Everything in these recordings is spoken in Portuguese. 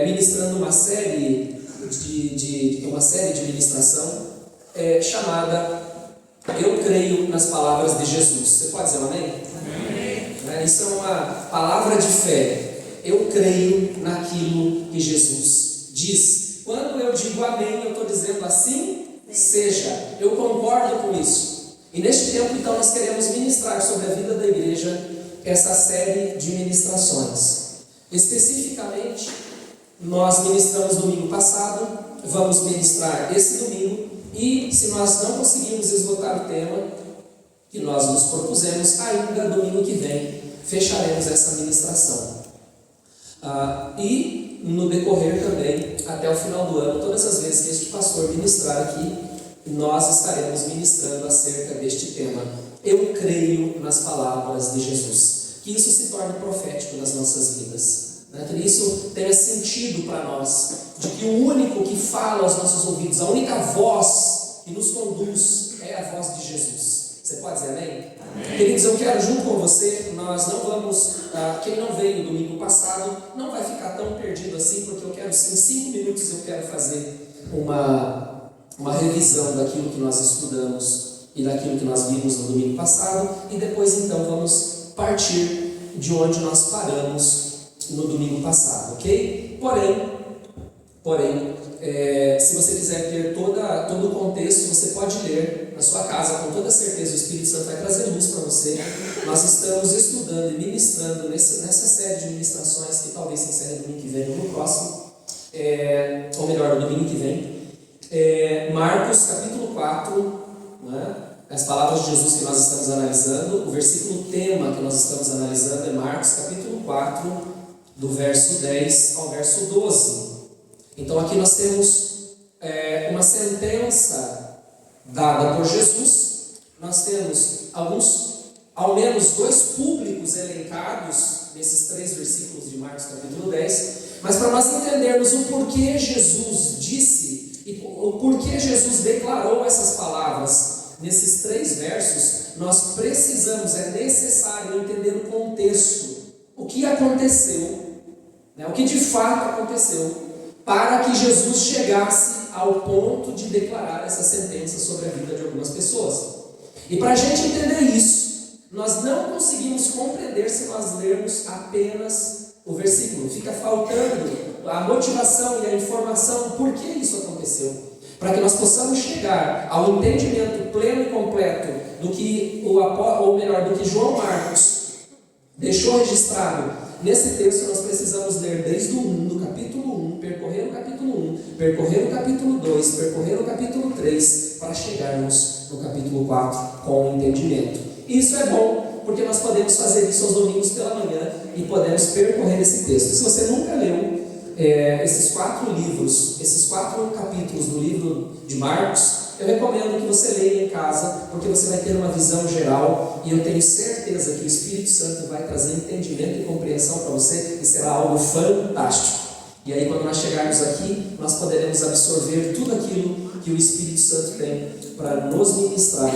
ministrando uma série de ministração chamada Eu Creio nas Palavras de Jesus. Você pode dizer um amém? Amém. Isso é uma palavra de fé. Eu creio naquilo que Jesus diz. Quando eu digo amém, eu estou dizendo assim seja. Eu concordo com isso. E neste tempo, então, nós queremos ministrar sobre a vida da igreja essa série de ministrações. Especificamente, nós ministramos domingo passado, vamos ministrar esse domingo, e se nós não conseguirmos esgotar o tema que nós nos propusemos, ainda domingo que vem fecharemos essa ministração. E no decorrer também, até o final do ano, todas as vezes que este pastor ministrar aqui, nós estaremos ministrando acerca deste tema. Eu creio nas palavras de Jesus. Que isso se torne profético nas nossas vidas, né? Que isso tenha sentido para nós, de que o único que fala aos nossos ouvidos, a única voz que nos conduz é a voz de Jesus. Você pode dizer amém? Amém. Queridos, eu quero junto com você, nós não vamos, quem não veio domingo passado, não vai ficar tão perdido assim, porque eu quero, em 5 minutos eu quero fazer uma revisão daquilo que nós estudamos e daquilo que nós vimos no domingo passado, e depois então vamos partir de onde nós paramos no domingo passado, ok? Porém, se você quiser ter todo o contexto, você pode ler na sua casa, com toda certeza o Espírito Santo vai trazer luz para você. Nós estamos estudando e ministrando nessa série de ministrações que talvez se encerre no domingo que vem ou no próximo, ou melhor, no domingo que vem, Marcos capítulo 4, né? As palavras de Jesus que nós estamos analisando, o versículo tema que nós estamos analisando é Marcos capítulo 4, do verso 10 ao verso 12. Então aqui nós temos uma sentença dada por Jesus. Nós temos ao menos 2 públicos elencados nesses 3 versículos de Marcos capítulo 10. Mas para nós entendermos o porquê Jesus disse e o porquê Jesus declarou essas palavras nesses 3 versos, nós precisamos, é necessário entender o contexto, o que aconteceu, né, o que de fato aconteceu, para que Jesus chegasse ao ponto de declarar essa sentença sobre a vida de algumas pessoas. E para a gente entender isso, nós não conseguimos compreender se nós lermos apenas o versículo. Fica faltando a motivação e a informação por que isso aconteceu. Para que nós possamos chegar ao entendimento pleno e completo do que do que João Marcos deixou registrado nesse texto, nós precisamos ler desde do capítulo 1, percorrer o capítulo 1, percorrer o capítulo 2, percorrer o capítulo 3, para chegarmos no capítulo 4 com entendimento. Isso é bom, porque nós podemos fazer isso aos domingos pela manhã e podemos percorrer esse texto. Se você nunca leu esses 4 livros, esses 4 capítulos do livro de Marcos, eu recomendo que você leia em casa, porque você vai ter uma visão geral, e eu tenho certeza que o Espírito Santo vai trazer entendimento e compreensão para você, e será algo fantástico. E aí, quando nós chegarmos aqui, nós poderemos absorver tudo aquilo que o Espírito Santo tem para nos ministrar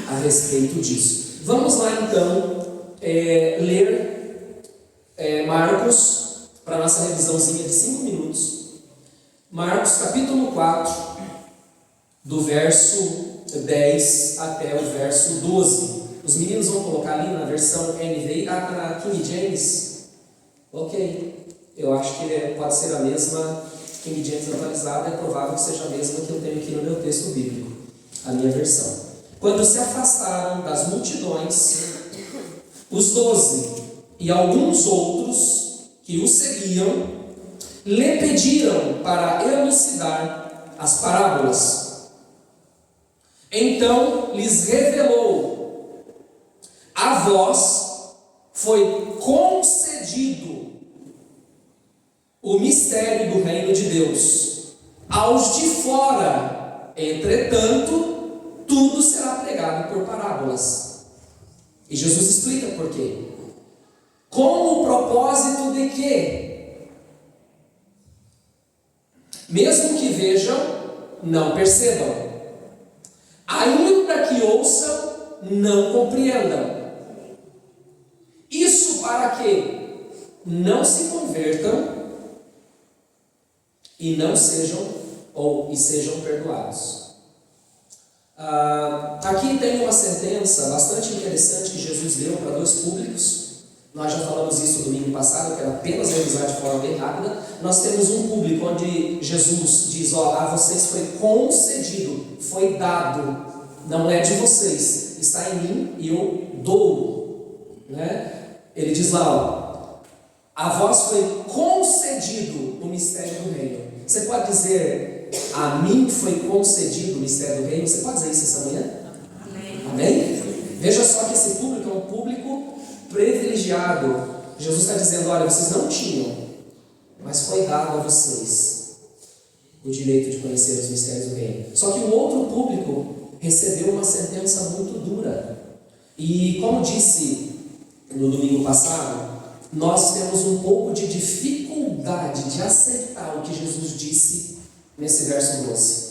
a respeito disso. Vamos lá então ler Marcos, para a nossa revisãozinha de 5 minutos. Marcos capítulo 4, do verso 10 até o verso 12. Os meninos vão colocar ali na versão NVI, na King James. Ok, eu acho que pode ser a mesma King James atualizada, é provável que seja a mesma que eu tenho aqui no meu texto bíblico, a minha versão. Quando se afastaram das multidões, os 12 e alguns outros que o seguiam, lhe pediram para elucidar as parábolas. Então lhes revelou: a vós foi concedido o mistério do reino de Deus, aos de fora, entretanto, tudo será pregado por parábolas. E Jesus explica por quê. Com o propósito de que, mesmo que vejam, não percebam, ainda que ouçam, não compreendam. Isso para que não se convertam e não sejam e sejam perdoados. Aqui tem uma sentença bastante interessante que Jesus deu para dois públicos. Nós já falamos isso domingo passado, eu quero apenas revisar de forma bem rápida. Nós temos um público onde Jesus diz: a vocês foi concedido, foi dado, não é de vocês, está em mim e eu dou. Né? Ele diz lá: a vós foi concedido o mistério do reino. Você pode dizer: a mim foi concedido o mistério do reino? Você pode dizer isso essa manhã? Amém? Amém? Veja só que esse público é um público privilegiado. Jesus está dizendo: olha, vocês não tinham, mas foi dado a vocês o direito de conhecer os mistérios do reino. Só que o outro público recebeu uma sentença muito dura. E como disse no domingo passado, nós temos um pouco de dificuldade de aceitar o que Jesus disse nesse verso 12.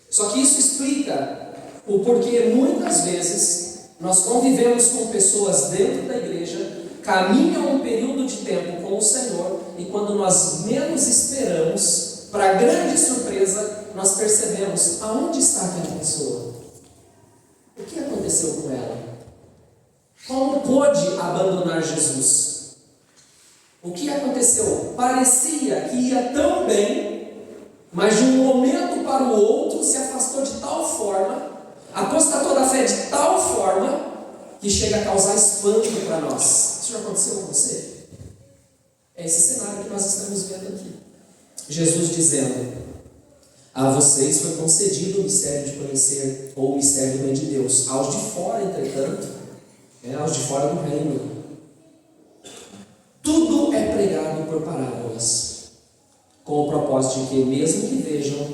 Só que isso explica o porquê muitas vezes nós convivemos com pessoas dentro da igreja, caminham um período de tempo com o Senhor, e quando nós menos esperamos, para grande surpresa, nós percebemos: aonde está aquela pessoa? O que aconteceu com ela? Como pôde abandonar Jesus? O que aconteceu? Parecia que ia tão bem, mas de um momento para o outro se afastou de tal forma, apostatou da fé de tal forma, que chega a causar espanto para nós. Isso já aconteceu com você? É esse cenário que nós estamos vendo aqui. Jesus dizendo: a vocês foi concedido o mistério de conhecer, ou o mistério do reino de Deus. Aos de fora, entretanto, aos de fora do reino, tudo é pregado por parábolas, com o propósito de que, mesmo que vejam,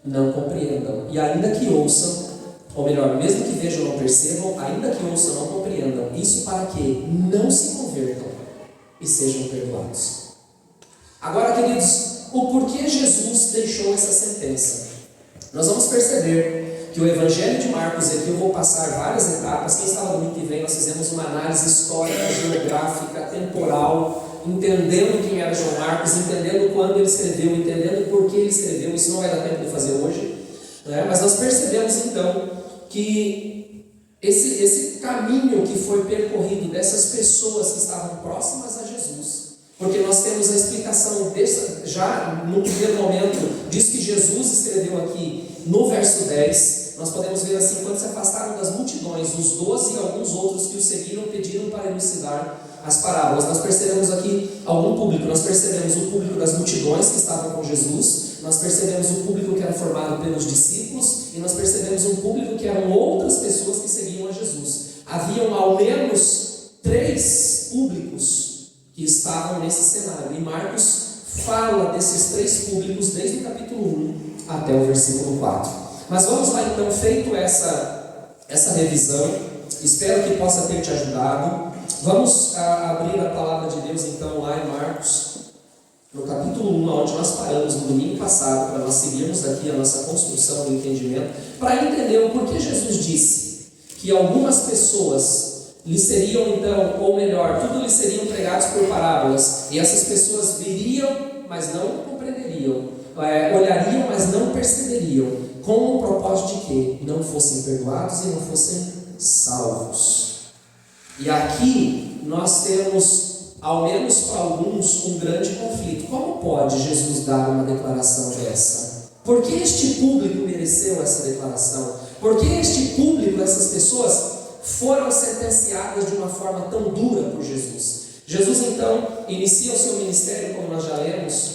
não compreendam, e ainda que ouçam, ou melhor, mesmo que vejam, não percebam, ainda que ouçam, não compreendam. Isso para que não se convertam e sejam perdoados. Agora, queridos, o porquê Jesus deixou essa sentença? Nós vamos perceber que o Evangelho de Marcos, aqui eu vou passar várias etapas. Quem estava domingo que vem, nós fizemos uma análise histórica, geográfica, temporal, entendendo quem era João Marcos, entendendo quando ele escreveu, entendendo por que ele escreveu. Isso não vai dar tempo de fazer hoje, né? Mas nós percebemos então que esse caminho que foi percorrido dessas pessoas que estavam próximas a Jesus, porque nós temos a explicação já no primeiro momento, diz que Jesus escreveu aqui no verso 10, nós podemos ver assim: quando se afastaram das multidões, os 12 e alguns outros que o seguiram pediram para elucidar as parábolas. Nós percebemos aqui algum público. Nós percebemos o público das multidões que estavam com Jesus, nós percebemos o público que era formado pelos discípulos, e nós percebemos um público que eram outras pessoas que seguiam a Jesus. Haviam ao menos 3 públicos que estavam nesse cenário, e Marcos fala desses 3 públicos desde o capítulo 1 até o versículo 4. Mas vamos lá então, feito essa revisão, espero que possa ter te ajudado. Vamos abrir a palavra de Deus então lá em Marcos, no capítulo 1, onde nós paramos no domingo passado, para nós seguirmos aqui a nossa construção do entendimento, para entender o porquê Jesus disse que algumas pessoas lhe seriam então, ou melhor, tudo lhe seriam pregados por parábolas, e essas pessoas viriam, mas não compreenderiam, olhariam, mas não perceberiam, com o propósito de que não fossem perdoados e não fossem salvos. E aqui nós temos, ao menos para alguns, um grande conflito. Como pode Jesus dar uma declaração dessa? Por que este público mereceu essa declaração? Por que este público, essas pessoas, foram sentenciadas de uma forma tão dura por Jesus? Jesus então inicia o seu ministério, como nós já lemos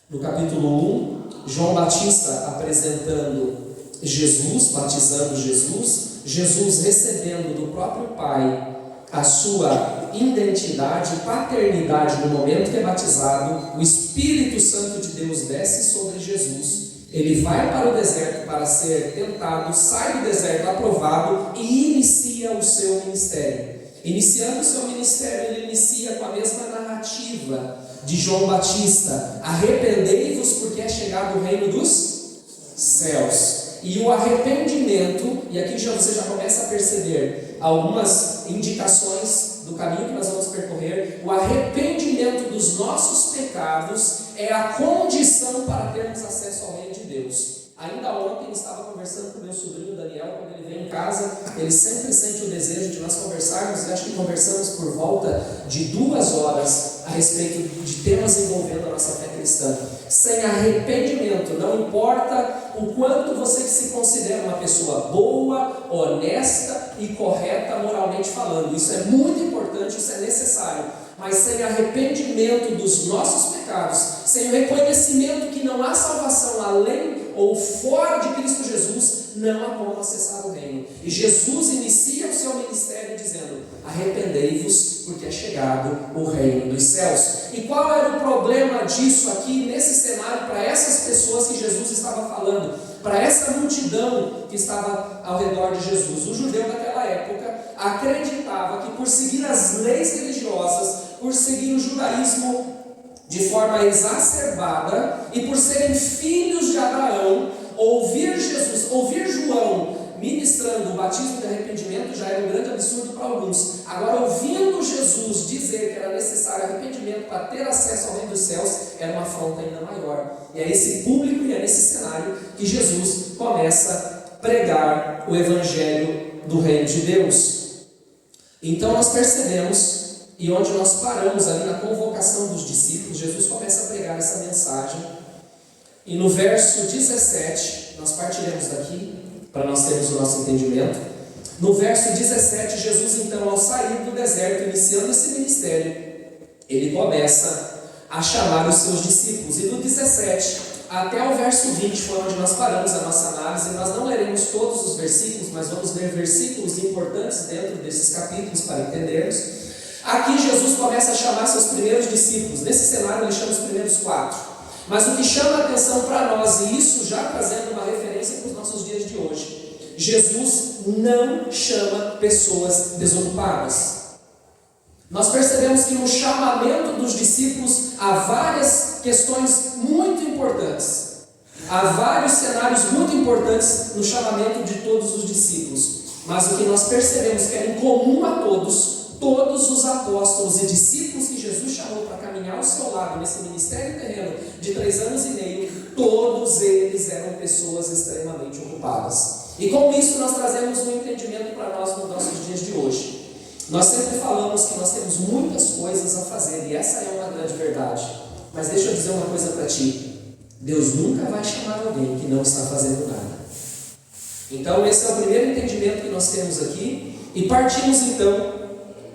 no capítulo 1, João Batista apresentando Jesus, batizando Jesus, Jesus recebendo do próprio Pai a sua identidade e paternidade no momento que é batizado. O Espírito Santo de Deus desce sobre Jesus, ele vai para o deserto para ser tentado, sai do deserto aprovado e inicia o seu ministério. Iniciando o seu ministério, ele inicia com a mesma narrativa de João Batista: arrependei-vos porque é chegado o reino dos céus. E o arrependimento, e aqui você já começa a perceber algumas indicações do caminho que nós vamos percorrer. O arrependimento dos nossos pecados é a condição para termos acesso ao reino de Deus. Ainda ontem estava conversando com meu sobrinho Daniel. Quando ele vem em casa, ele sempre sente o desejo de nós conversarmos, e acho que conversamos por volta de 2 horas a respeito de temas envolvendo a nossa fé cristã. Sem arrependimento, não importa o quanto você se considera uma pessoa boa, honesta e correta moralmente falando, isso é muito importante, isso é necessário, mas sem arrependimento dos nossos pecados, sem o reconhecimento que não há salvação além ou fora de Cristo Jesus, não há como acessar o reino. E Jesus inicia o seu ministério dizendo: arrependei-vos, porque é chegado o reino dos céus. E qual era o problema disso aqui nesse cenário para essas pessoas que Jesus estava falando, para essa multidão que estava ao redor de Jesus? O judeu daquela época acreditava que por seguir as leis religiosas, por seguir o judaísmo de forma exacerbada e por serem filhos de Abraão, ouvir João ministrando o batismo de arrependimento já era um grande absurdo para alguns. Agora, ouvindo Jesus dizer que era necessário arrependimento para ter acesso ao reino dos céus, era uma afronta ainda maior. E é esse público e é nesse cenário que Jesus começa a pregar o evangelho do reino de Deus. Então nós percebemos, e onde nós paramos ali na convocação dos discípulos, Jesus começa a pregar essa mensagem. E no verso 17, nós partiremos daqui, para nós termos o nosso entendimento. No verso 17, Jesus então, ao sair do deserto, iniciando esse ministério, ele começa a chamar os seus discípulos. E do 17 até o verso 20 foi onde nós paramos a nossa análise. Nós não leremos todos os versículos, mas vamos ler versículos importantes dentro desses capítulos para entendermos. Aqui Jesus começa a chamar seus primeiros discípulos. Nesse cenário ele chama os primeiros 4. Mas o que chama a atenção para nós, e isso já trazendo uma referência para os nossos dias de hoje, Jesus não chama pessoas desocupadas. Nós percebemos que no chamamento dos discípulos há várias questões muito importantes. Há vários cenários muito importantes no chamamento de todos os discípulos. Mas o que nós percebemos que era em comum a todos os apóstolos e discípulos que Jesus chamou para caminhar ao seu lado nesse ministério terreno de 3 anos e meio, todos eles eram pessoas extremamente ocupadas. E com isso nós trazemos um entendimento para nós nos nossos dias de hoje. Nós sempre falamos que nós temos muitas coisas a fazer, e essa é uma grande verdade. Mas deixa eu dizer uma coisa para ti: Deus nunca vai chamar alguém que não está fazendo nada. Então esse é o primeiro entendimento que nós temos aqui. E partimos então,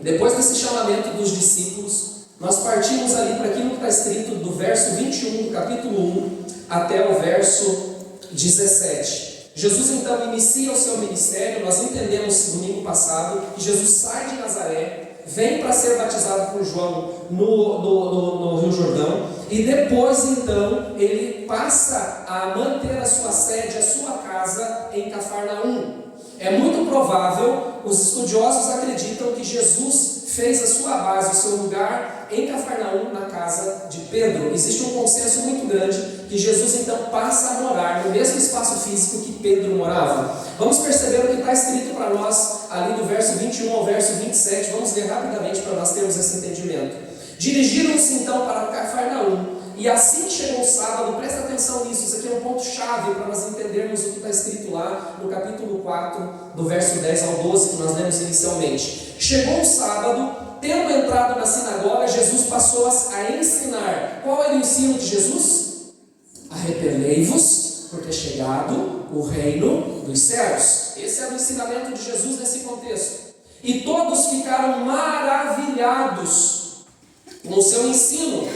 depois desse chamamento dos discípulos, nós partimos ali para aquilo que está escrito do verso 21 do capítulo 1 até o verso 17. Jesus então inicia o seu ministério. Nós entendemos domingo passado que Jesus sai de Nazaré, vem para ser batizado por João no Rio Jordão, e depois então ele passa a manter a sua sede, a sua casa em Cafarnaum. É muito provável, os estudiosos acreditam que Jesus fez a sua base, o seu lugar em Cafarnaum, na casa de Pedro. Existe um consenso muito grande que Jesus então passa a morar no mesmo espaço físico que Pedro morava. Vamos perceber o que está escrito para nós ali do verso 21 ao verso 27. Vamos ler rapidamente para nós termos esse entendimento. Dirigiram-se então para Cafarnaum, e assim que chegou o sábado, presta atenção nisso, isso aqui é um ponto chave para nós entendermos o que está escrito lá no capítulo 4, do verso 10 ao 12, que nós lemos inicialmente. Chegou o sábado, tendo entrado na sinagoga, Jesus passou a ensinar. Qual era o ensino de Jesus? Arrependei-vos, porque é chegado o reino dos céus. Esse era o ensinamento de Jesus nesse contexto. E todos ficaram maravilhados com o seu ensino,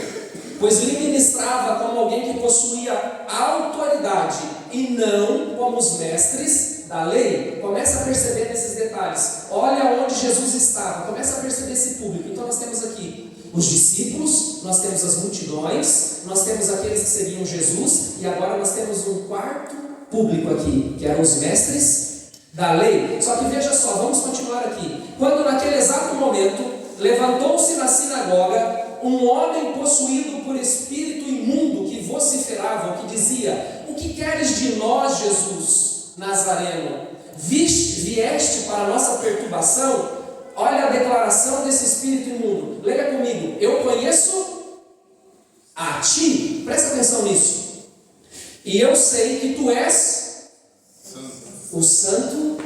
pois lhe ministrava como alguém que possuía autoridade e não como os mestres da lei. Começa a perceber esses detalhes. Olha onde Jesus estava, começa a perceber esse público. Então nós temos aqui os discípulos, nós temos as multidões, nós temos aqueles que seguiam Jesus, e agora nós temos um quarto público aqui, que eram os mestres da lei. Só que veja só, vamos continuar aqui. Quando naquele exato momento levantou-se na sinagoga um homem possuído por espírito imundo, que vociferava, que dizia: o que queres de nós, Jesus Nazareno? vieste para a nossa perturbação. Olha a declaração desse espírito imundo. Leia comigo. Eu conheço a ti. Presta atenção nisso. E eu sei que tu és o Santo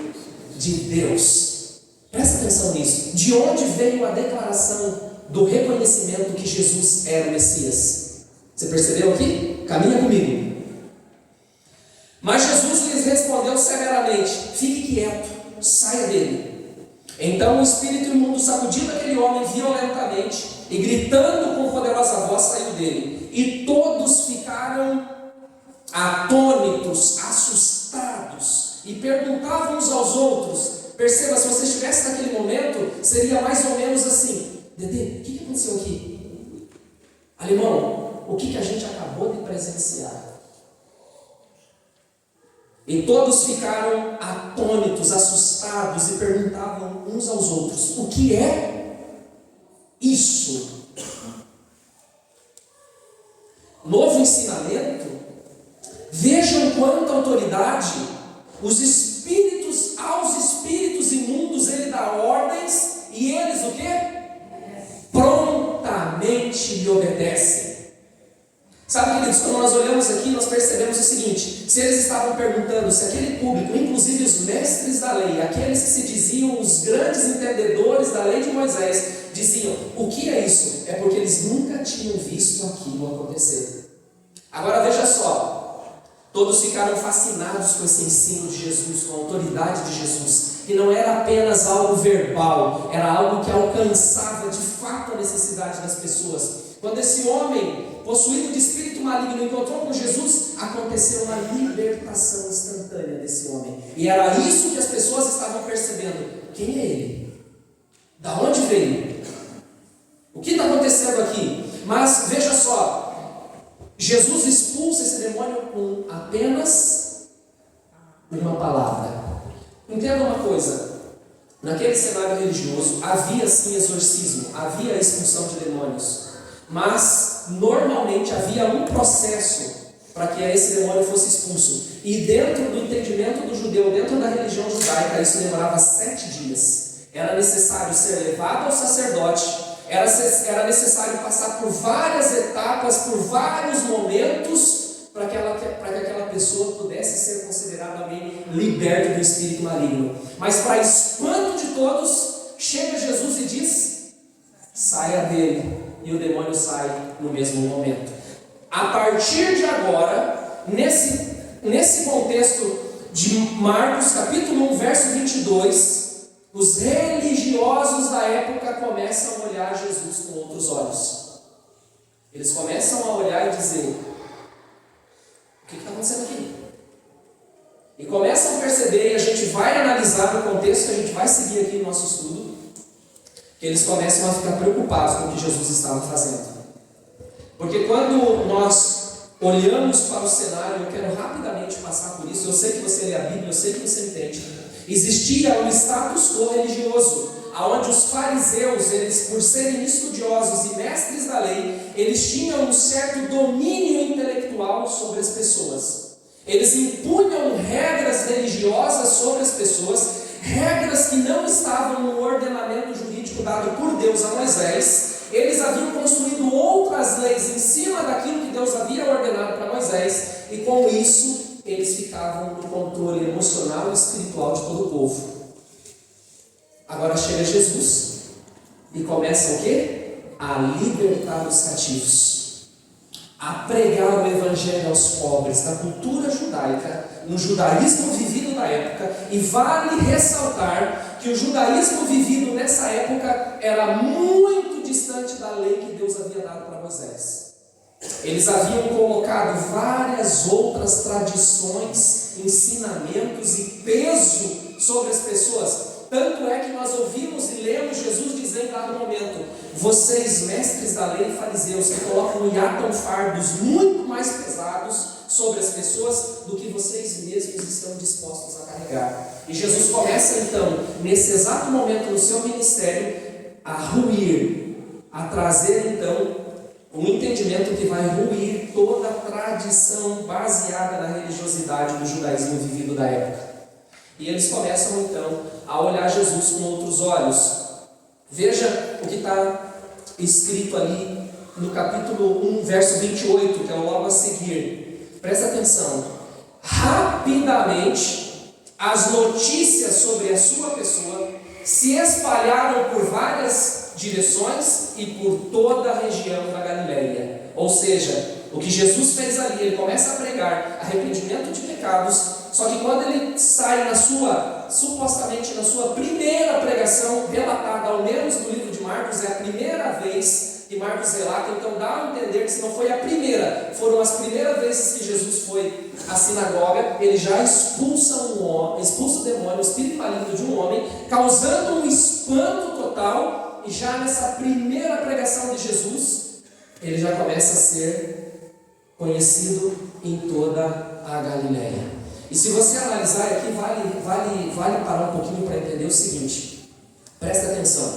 de Deus. Presta atenção nisso. De onde veio a declaração do reconhecimento que Jesus era o Messias? Você percebeu aqui? Caminha comigo. Mas Jesus lhes respondeu severamente: fique quieto, saia dele. Então o espírito imundo sacudiu aquele homem violentamente e, gritando com poderosa voz, saiu dele. E todos ficaram atônitos, assustados, e perguntavam uns aos outros. Perceba, se você estivesse naquele momento, seria mais ou menos assim: Dedê, o que aconteceu aqui? Alemão, o que a gente acabou de presenciar? E todos ficaram atônitos, assustados, e perguntavam uns aos outros: o que é isso? Novo ensinamento. Vejam quanta autoridade os espíritos, aos espíritos imundos ele dá ordens, e eles o quê? Prontamente lhe obedecem. Sabe, queridos, quando nós olhamos aqui, nós percebemos o seguinte: se eles estavam perguntando, se aquele público, inclusive os mestres da lei, aqueles que se diziam os grandes entendedores da lei de Moisés, diziam: o que é isso? É porque eles nunca tinham visto aquilo acontecer. Agora veja só, todos ficaram fascinados com esse ensino de Jesus, com a autoridade de Jesus, que não era apenas algo verbal, era algo que alcançava de fato a necessidade das pessoas. Quando esse homem, possuído de espírito maligno, encontrou com Jesus, aconteceu uma libertação instantânea desse homem. E era isso que as pessoas estavam percebendo. Quem é ele? Da onde veio? O que está acontecendo aqui? Mas veja só, Jesus expulsa esse demônio com apenas uma palavra. Entenda uma coisa: naquele cenário religioso havia sim exorcismo, havia expulsão de demônios, mas normalmente havia um processo para que esse demônio fosse expulso. E dentro do entendimento do judeu, dentro da religião judaica, isso demorava 7 dias. Era necessário ser levado ao sacerdote, era necessário passar por várias etapas, por vários momentos, para que aquela pessoa pudesse ser considerada alguém liberto do espírito maligno. Mas para espanto de todos, chega Jesus e diz: saia dele. E o demônio sai no mesmo momento. A partir de agora, nesse contexto de Marcos capítulo 1, verso 22, os religiosos da época começam a olhar Jesus com outros olhos. Eles começam a olhar e dizer: o que está acontecendo aqui? E começam a perceber, e a gente vai analisar no contexto que a gente vai seguir aqui no nosso estudo, que eles começam a ficar preocupados com o que Jesus estava fazendo. Porque quando nós olhamos para o cenário, eu quero rapidamente passar por isso, eu sei que você lê a Bíblia, eu sei que você entende. Existia um status quo religioso, onde os fariseus, eles, por serem estudiosos e mestres da lei, eles tinham um certo domínio intelectual sobre as pessoas. Eles impunham regras religiosas sobre as pessoas, regras que não estavam no ordenamento jurídico dado por Deus a Moisés. Eles haviam construído outras leis em cima daquilo que Deus havia ordenado para Moisés, e com isso eles ficavam no controle emocional e espiritual de todo o povo. Agora chega Jesus e começa o quê? A libertar os cativos, a pregar o evangelho aos pobres da cultura judaica, no judaísmo vivido na época. E vale ressaltar que o judaísmo vivido nessa época era muito distante da lei que Deus havia dado para Moisés. Eles haviam colocado várias outras tradições, ensinamentos e peso sobre as pessoas. Tanto é que nós ouvimos e lemos Jesus dizer em dado momento: vocês, mestres da lei e fariseus, que colocam e atam fardos muito mais pesados sobre as pessoas do que vocês mesmos estão dispostos a carregar. E Jesus começa então, nesse exato momento no seu ministério, a ruir, a trazer então um entendimento que vai ruir toda a tradição baseada na religiosidade do judaísmo vivido da época. E eles começam então a olhar Jesus com outros olhos. Veja o que está escrito ali no capítulo 1, verso 28, que é logo a seguir. Presta atenção. Rapidamente, as notícias sobre a sua pessoa se espalharam por várias direções e por toda a região da Galileia. Ou seja, o que Jesus fez ali, ele começa a pregar arrependimento de pecados, só que quando ele sai supostamente na sua primeira pregação, relatada ao menos no livro de Marcos, é a primeira vez que Marcos relata, então dá a entender que se não foi a primeira, foram as primeiras vezes que Jesus foi à sinagoga, ele já expulsa o demônio, o espírito maligno de um homem, causando um espanto total, e já nessa primeira pregação de Jesus, ele já começa a ser conhecido em toda a Galileia. E se você analisar aqui, vale parar um pouquinho para entender o seguinte, presta atenção.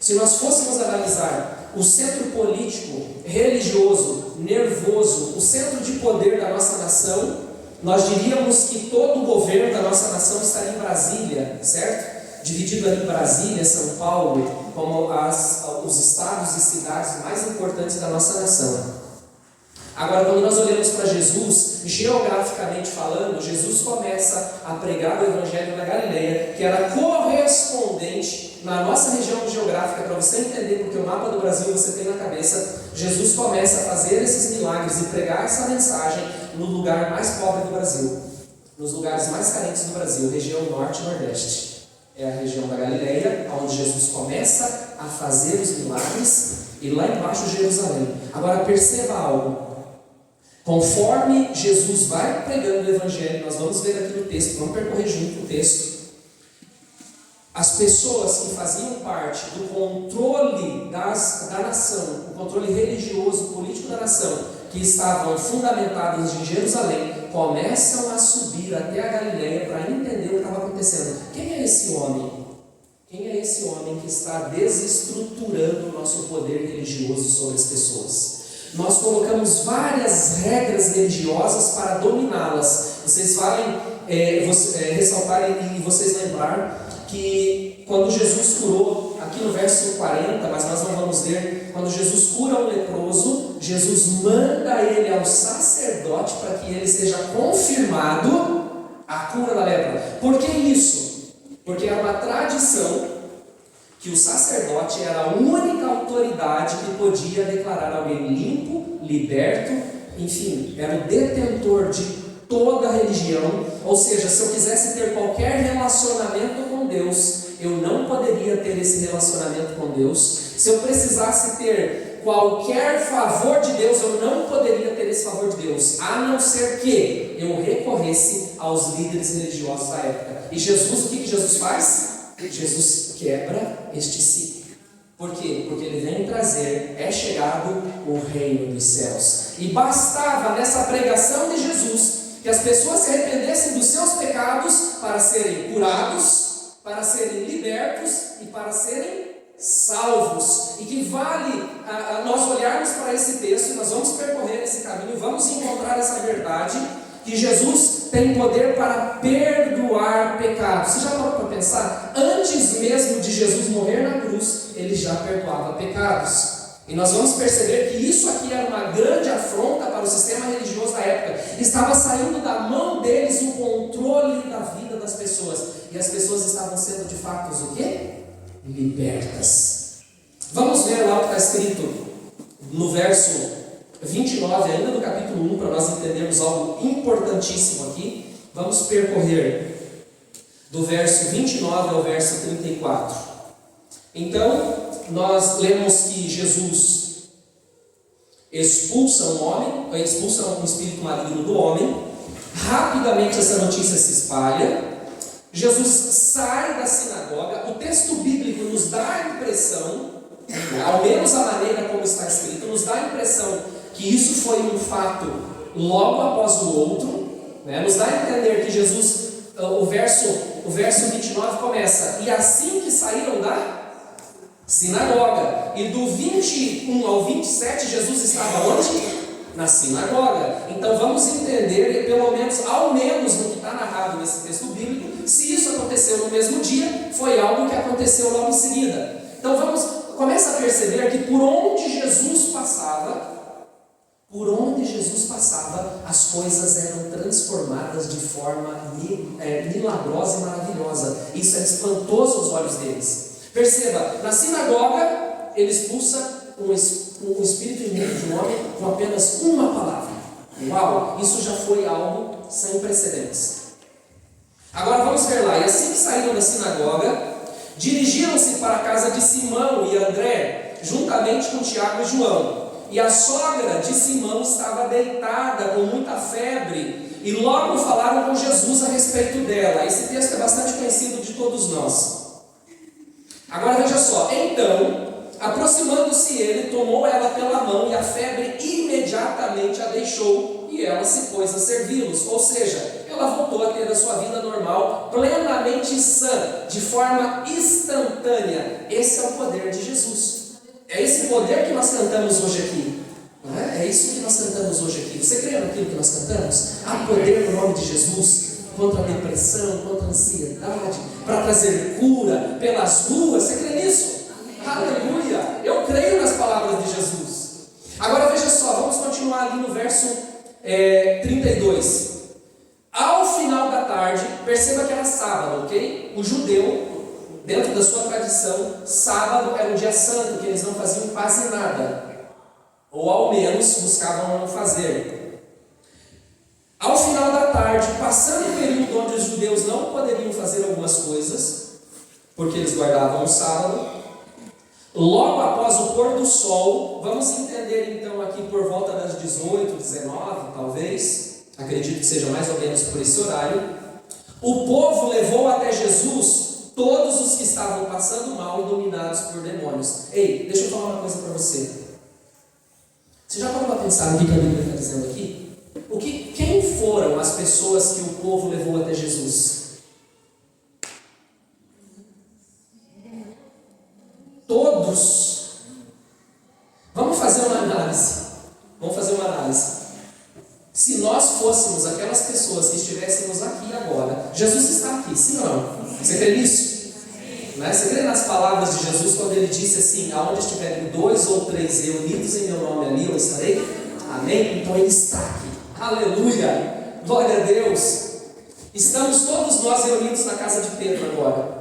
Se nós fôssemos analisar o centro político, religioso, nervoso, o centro de poder da nossa nação, nós diríamos que todo o governo da nossa nação estaria em Brasília, certo? Dividido ali em Brasília, São Paulo, como os estados e cidades mais importantes da nossa nação. Agora, quando nós olhamos para Jesus, geograficamente falando, Jesus começa a pregar o Evangelho na Galileia, que era correspondente na nossa região geográfica, para você entender, porque o mapa do Brasil você tem na cabeça. Jesus começa a fazer esses milagres e pregar essa mensagem no lugar mais pobre do Brasil, nos lugares mais carentes do Brasil, região norte e nordeste. É a região da Galileia, onde Jesus começa a fazer os milagres, e lá embaixo Jerusalém. Agora perceba algo. Conforme Jesus vai pregando o Evangelho, nós vamos ver aqui no texto, vamos percorrer junto o texto. As pessoas que faziam parte do controle da nação, o controle religioso, político da nação, que estavam fundamentadas em Jerusalém, começam a subir até a Galileia para entender o que estava acontecendo. Quem é esse homem? Quem é esse homem que está desestruturando o nosso poder religioso sobre as pessoas? Nós colocamos várias regras religiosas para dominá-las. Vocês valem ressaltar e vocês lembrar que quando Jesus curou, aqui no verso 40, mas nós não vamos ler, quando Jesus cura um leproso, Jesus manda ele ao sacerdote para que ele seja confirmado a cura da lepra. Por que isso? Porque era uma tradição que o sacerdote era a única autoridade que podia declarar alguém limpo, liberto, enfim, era o detentor de toda a religião. Ou seja, se eu quisesse ter qualquer relacionamento com Deus, eu não poderia ter esse relacionamento com Deus. Se eu precisasse ter qualquer favor de Deus, eu não poderia ter esse favor de Deus, a não ser que eu recorresse aos líderes religiosos da época. E Jesus, o que Jesus faz? Jesus quebra este ciclo. Por quê? Porque ele vem trazer, é chegado o reino dos céus. E bastava nessa pregação de Jesus que as pessoas se arrependessem dos seus pecados para serem curados, para serem libertos e para serem salvos. E que vale nós olharmos para esse texto, nós vamos percorrer esse caminho, vamos encontrar essa verdade, que Jesus tem poder para perdoar pecados. Você já parou para pensar? Antes mesmo de Jesus morrer na cruz, ele já perdoava pecados. E nós vamos perceber que isso aqui era uma grande afronta para o sistema religioso da época. Estava saindo da mão deles o controle da vida das pessoas. E as pessoas estavam sendo de fato o quê? Libertas. Vamos ver lá o que está escrito no verso 29, ainda do capítulo 1, para nós entendermos algo importantíssimo aqui. Vamos percorrer do verso 29 ao verso 34. Então, nós lemos que Jesus expulsa um espírito maligno do homem. Rapidamente essa notícia se espalha. Jesus sai da sinagoga. O texto bíblico nos dá a impressão, ao menos a maneira como está escrito, nos dá a impressão que isso foi um fato logo após o outro, né? Nos dá a entender que Jesus, o verso 29 começa: e assim que saíram da sinagoga. E do 21 ao 27, Jesus estava onde? Na sinagoga. Então vamos entender, ao menos no que está narrado nesse texto bíblico, Se isso aconteceu no mesmo dia, foi algo que aconteceu logo em seguida. Então começa a perceber que por onde Jesus passava, as coisas eram transformadas de forma milagrosa e maravilhosa. Isso é espantoso aos olhos deles. Perceba, na sinagoga, ele expulsa um espírito imundo de um homem com apenas uma palavra. Uau, isso já foi algo sem precedentes. Agora vamos ver lá. E assim que saíram da sinagoga, dirigiram-se para a casa de Simão e André, juntamente com Tiago e João. E a sogra de Simão estava deitada com muita febre, e logo falaram com Jesus a respeito dela. Esse texto é bastante conhecido de todos nós. Agora veja só. Então, aproximando-se ele, tomou ela pela mão, e a febre imediatamente a deixou, e ela se pôs a servi-los. Ou seja, ela voltou a ter a sua vida normal, plenamente sã, de forma instantânea. Esse é o poder de Jesus. É esse poder que nós cantamos hoje aqui. Não é? É isso que nós cantamos hoje aqui. Você crê naquilo que nós cantamos? Há poder no nome de Jesus contra a depressão, contra a ansiedade, para trazer cura pelas ruas. Você crê nisso? Aleluia! Eu creio nas palavras de Jesus. Agora veja só, vamos continuar ali no verso 32. Ao final da tarde, perceba que era sábado, ok? O judeu, dentro da sua tradição, sábado era um dia santo, que eles não faziam quase nada, ou ao menos buscavam não fazer. Ao final da tarde, passando o período onde os judeus não poderiam fazer algumas coisas, porque eles guardavam o sábado, logo após o pôr do sol, vamos entender então aqui por volta das 18, 19 talvez, acredito que seja mais ou menos por esse horário, o povo levou até Jesus todos os que estavam passando mal e dominados por demônios. Ei, deixa eu falar uma coisa para você. Você já parou para pensar no que a Bíblia está dizendo aqui? Quem foram as pessoas que o povo levou até Jesus? Todos. Vamos fazer uma análise. Se nós fôssemos aquelas pessoas que estivéssemos aqui agora, Jesus está aqui, sim ou não? Você crê nisso? Não é? Você crê nas palavras de Jesus quando ele disse assim: aonde estiverem 2 ou 3 reunidos em meu nome, ali eu estarei? Amém? Então ele está aqui. Aleluia! Glória a Deus! Estamos todos nós reunidos na casa de Pedro agora.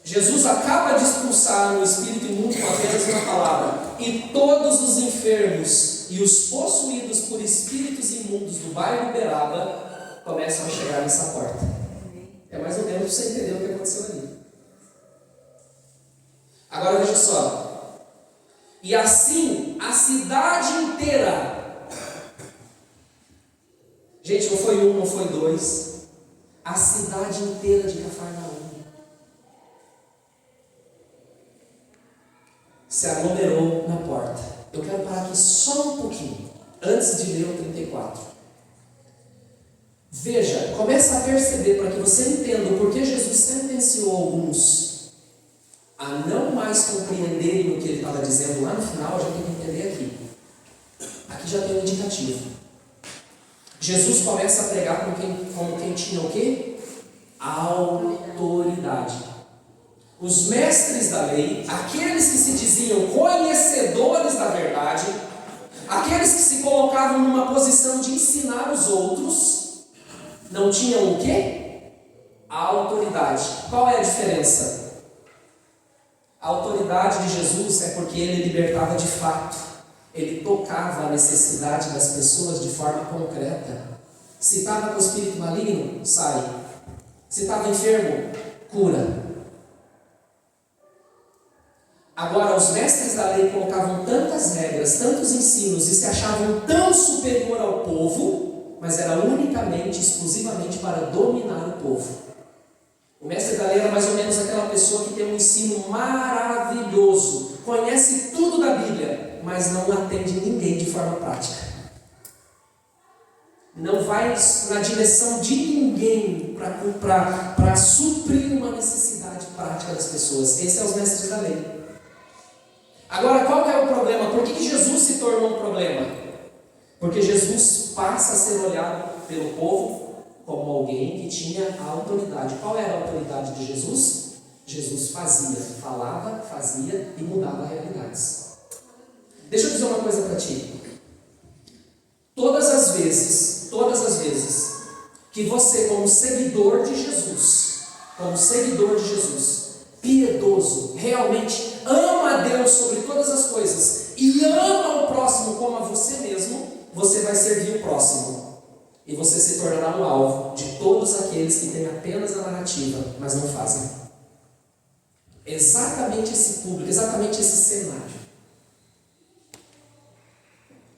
Jesus acaba de expulsar o espírito imundo com apenas uma palavra, e todos os enfermos e os possuídos por espíritos imundos do bairro Uberaba começam a chegar nessa porta. É mais ou menos para você entender o que aconteceu ali. Agora veja só. E assim a cidade inteira, gente, não foi um, não foi dois, a cidade inteira de Cafarnaum se aglomerou na porta. Eu quero parar aqui só um pouquinho, antes de ler o 34. Veja, começa a perceber, para que você entenda o porquê Jesus sentenciou alguns a não mais compreenderem o que ele estava dizendo lá no final. Já tem que entender aqui. Aqui já tem um indicativo. Jesus começa a pregar como quem tinha o quê? Autoridade. Os mestres da lei, aqueles que se diziam conhecedores da verdade, aqueles que se colocavam numa posição de ensinar os outros, não tinham o quê? A autoridade. Qual é a diferença? A autoridade de Jesus é porque ele libertava de fato. Ele tocava a necessidade das pessoas de forma concreta. Se estava com espírito maligno, sai. Se estava enfermo, cura. Agora, os mestres da lei colocavam tantas regras, tantos ensinos e se achavam tão superior ao povo, mas era unicamente, exclusivamente para dominar o povo. O mestre da lei era mais ou menos aquela pessoa que tem um ensino maravilhoso, conhece tudo da Bíblia, mas não atende ninguém de forma prática. Não vai na direção de ninguém para suprir uma necessidade prática das pessoas. Esses são os mestres da lei. Agora, qual que é o problema? Por que Jesus se tornou um problema? Porque Jesus passa a ser olhado pelo povo como alguém que tinha a autoridade. Qual era a autoridade de Jesus? Jesus fazia, falava, fazia e mudava realidades. Deixa eu dizer uma coisa para ti. Todas as vezes que você, como seguidor de Jesus, piedoso, realmente ama a Deus sobre todas as coisas e ama o próximo como a você mesmo, você vai servir o próximo. E você se tornará um alvo de todos aqueles que têm apenas a narrativa, mas não fazem. Exatamente esse público, exatamente esse cenário.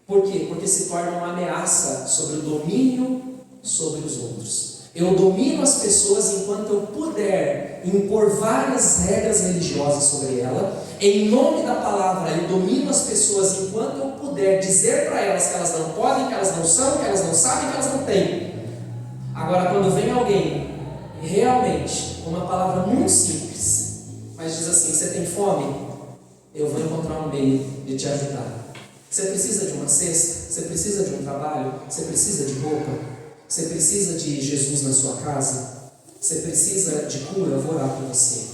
Por quê? Porque se torna uma ameaça sobre o domínio sobre os outros. Eu domino as pessoas enquanto eu puder impor várias regras religiosas sobre ela. Em nome da palavra, eu domino as pessoas enquanto eu puder dizer para elas que elas não podem, que elas não são, que elas não sabem, que elas não têm. Agora, quando vem alguém, realmente, uma palavra muito simples, mas diz assim: você tem fome? Eu vou encontrar um meio de te ajudar. Você precisa de uma cesta? Você precisa de um trabalho? Você precisa de roupa? Você precisa de Jesus na sua casa? Você precisa de cura? Eu vou orar por você.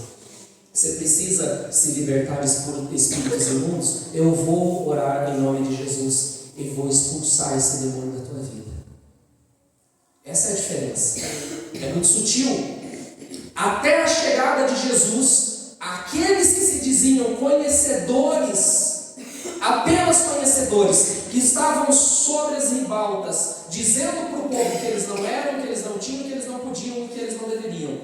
Você precisa se libertar de espíritos imundos? Eu vou orar em nome de Jesus e vou expulsar esse demônio da tua vida. Essa é a diferença. É muito sutil. Até a chegada de Jesus, aqueles que se diziam conhecedores, apenas conhecedores, que estavam sobre as ribaltas, dizendo para o povo que eles não eram, que eles não tinham, que eles não podiam, que eles não deveriam.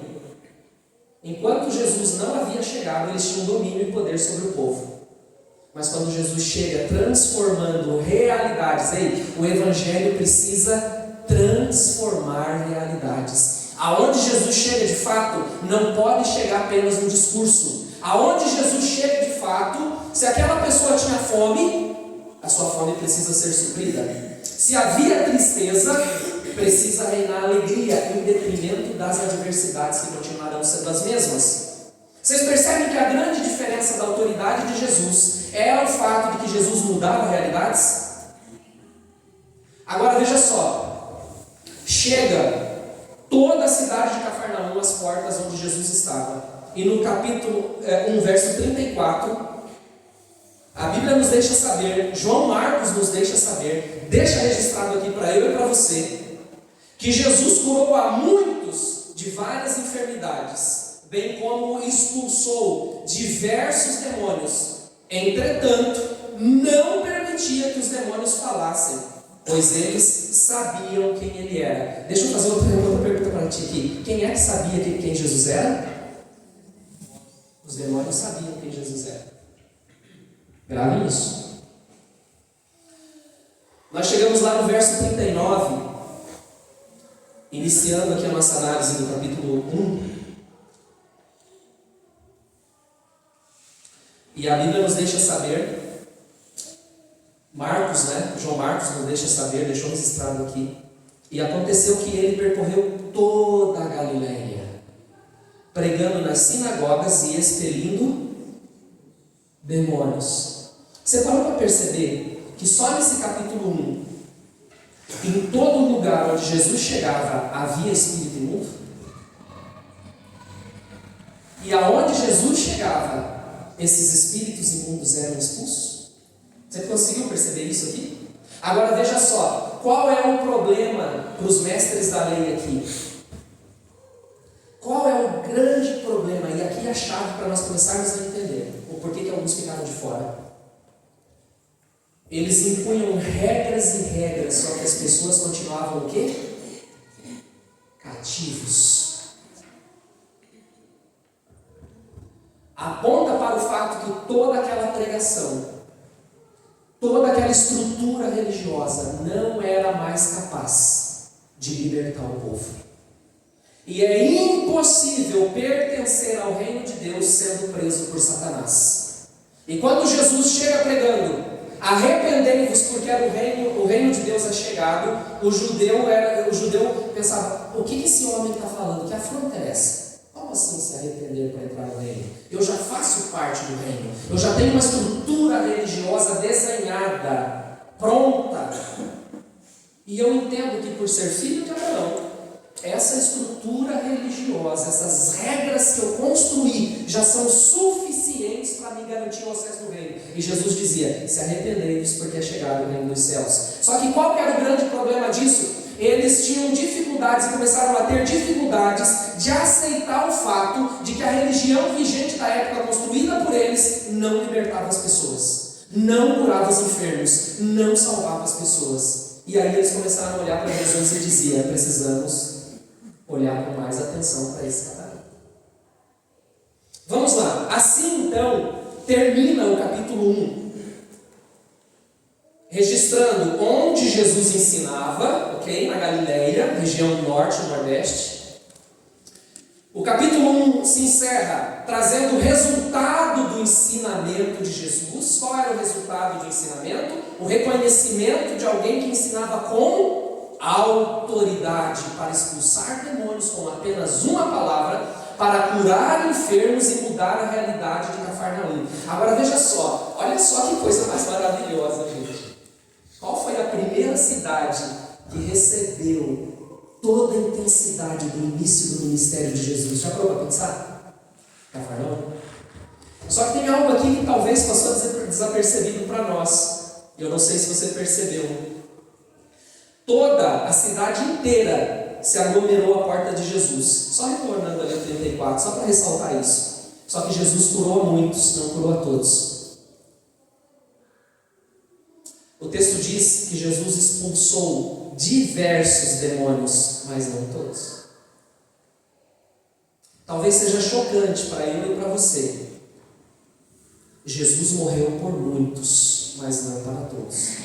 Enquanto Jesus não havia chegado, eles tinham domínio e poder sobre o povo. Mas quando Jesus chega transformando realidades, o Evangelho precisa transformar realidades. Aonde Jesus chega de fato, não pode chegar apenas no discurso. Aonde Jesus chega de fato, se aquela pessoa tinha fome, a sua fome precisa ser suprida. Se havia tristeza, precisa reinar alegria em detrimento das adversidades que continuarão sendo as mesmas. Vocês percebem que a grande diferença da autoridade de Jesus era o fato de que Jesus mudava realidades? Agora veja só, chega toda a cidade de Cafarnaum às portas onde Jesus estava. E no capítulo 1, verso 34, a Bíblia nos deixa saber, João Marcos nos deixa saber, deixa registrado aqui para eu e para você, que Jesus curou a muitos de várias enfermidades, bem como expulsou diversos demônios. Entretanto, não permitia que os demônios falassem, pois eles sabiam quem ele era. Deixa eu fazer outra pergunta para ti aqui. Quem é que sabia quem Jesus era? Os demônios sabiam quem Jesus era. Grave isso. Nós chegamos lá no verso 39, iniciando aqui a nossa análise do capítulo 1. E a Bíblia nos deixa saber, João Marcos nos deixa saber, deixou registrado aqui. E aconteceu que ele percorreu toda a Galileia, pregando nas sinagogas e expelindo demônios. Você parou para perceber que só nesse capítulo 1, em todo lugar onde Jesus chegava, havia espírito imundo? E aonde Jesus chegava, esses espíritos imundos eram expulsos? Você conseguiu perceber isso aqui? Agora veja só, qual é o problema para os mestres da lei aqui? Qual é o grande problema? E aqui é a chave para nós começarmos a entender o porquê que alguns ficaram de fora. Eles impunham regras e regras, só que as pessoas continuavam o quê? Cativos. Aponta para o fato que toda aquela pregação, toda aquela estrutura religiosa não era mais capaz de libertar o povo. E é impossível pertencer ao reino de Deus sendo preso por Satanás. E quando Jesus chega pregando, arrependei-vos porque era o reino de Deus é chegado, o judeu pensava, o que esse homem está falando? Que afronta é essa? Como assim se arrepender para entrar no reino? Eu já faço parte do reino, eu já tenho uma estrutura religiosa desenhada, pronta. E eu entendo que por ser filho de Abraão, essa estrutura religiosa, essas regras que eu construí, já são suficientes para me garantir o acesso no reino. E Jesus dizia: se arrependei-vos, porque é chegado o reino dos céus. Só que qual que era o grande problema disso? Eles tinham dificuldades e começaram a ter dificuldades de aceitar o fato de que a religião vigente da época, construída por eles, não libertava as pessoas, não curava os enfermos, não salvava as pessoas. E aí eles começaram a olhar para Jesus e diziam: precisamos olhar com mais atenção para esse camarada. Vamos lá. Assim então termina o capítulo 1, registrando onde Jesus ensinava, ok? Na Galileia, região do norte e nordeste. O capítulo 1 se encerra trazendo o resultado do ensinamento de Jesus. Qual era o resultado do ensinamento? O reconhecimento de alguém que ensinava com autoridade para expulsar demônios com apenas uma palavra, para curar enfermos e mudar a realidade de Cafarnaum. Agora veja só, olha só que coisa mais maravilhosa, gente. Qual foi a primeira cidade que recebeu toda a intensidade do início do ministério de Jesus? Já parou para pensar? Cafarnaum. Só que tem algo aqui que talvez passou desapercebido para nós. Eu não sei se você percebeu. Toda a cidade inteira se aglomerou à porta de Jesus. Só retornando ali ao 34, só para ressaltar isso. Só que Jesus curou a muitos, não curou a todos. O texto diz que Jesus expulsou diversos demônios, mas não todos. Talvez seja chocante para eu e para você. Jesus morreu por muitos, mas não para todos.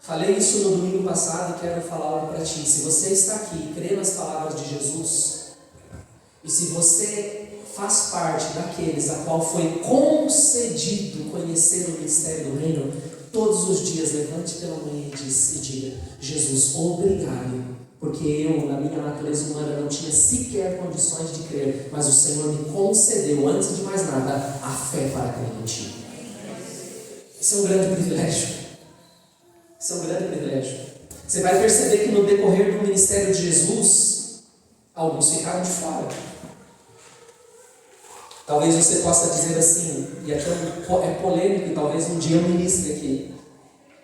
Falei isso no domingo passado e quero falar algo para ti. Se você está aqui e crê nas palavras de Jesus, e se você faz parte daqueles a qual foi concedido conhecer o mistério do reino, todos os dias levante pela manhã e diga: Jesus, obrigado, porque eu, na minha natureza humana, não tinha sequer condições de crer, mas o Senhor me concedeu, antes de mais nada, a fé para crer em ti. Isso é um grande privilégio. Isso é um grande privilégio. Você vai perceber que no decorrer do ministério de Jesus, alguns ficaram de fora. Talvez você possa dizer assim, e aqui é polêmico, e talvez um dia eu ministre aqui: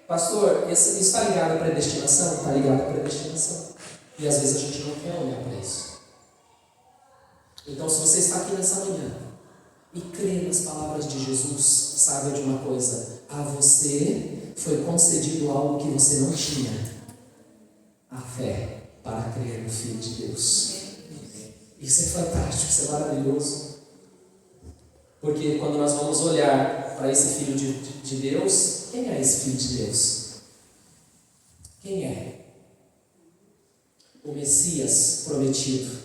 pastor, isso está ligado à predestinação? Está ligado à predestinação. E às vezes a gente não quer olhar para isso. Então, se você está aqui nessa manhã e crê nas palavras de Jesus, saiba de uma coisa: a você foi concedido algo que você não tinha: a fé para crer no Filho de Deus. Isso é fantástico, isso é maravilhoso. Porque quando nós vamos olhar para esse Filho de Deus, quem é esse Filho de Deus? Quem é? O Messias prometido.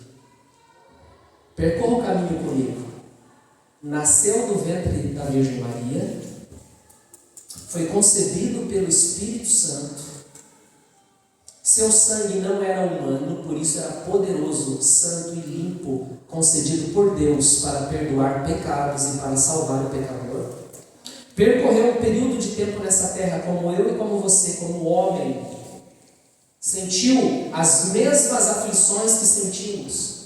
Percorra o caminho comigo. Nasceu do ventre da Virgem Maria, foi concebido pelo Espírito Santo. Seu sangue não era humano, por isso era poderoso, santo e limpo, concedido por Deus para perdoar pecados e para salvar o pecador. Percorreu um período de tempo nessa terra como eu e como você, como homem. Sentiu as mesmas aflições que sentimos.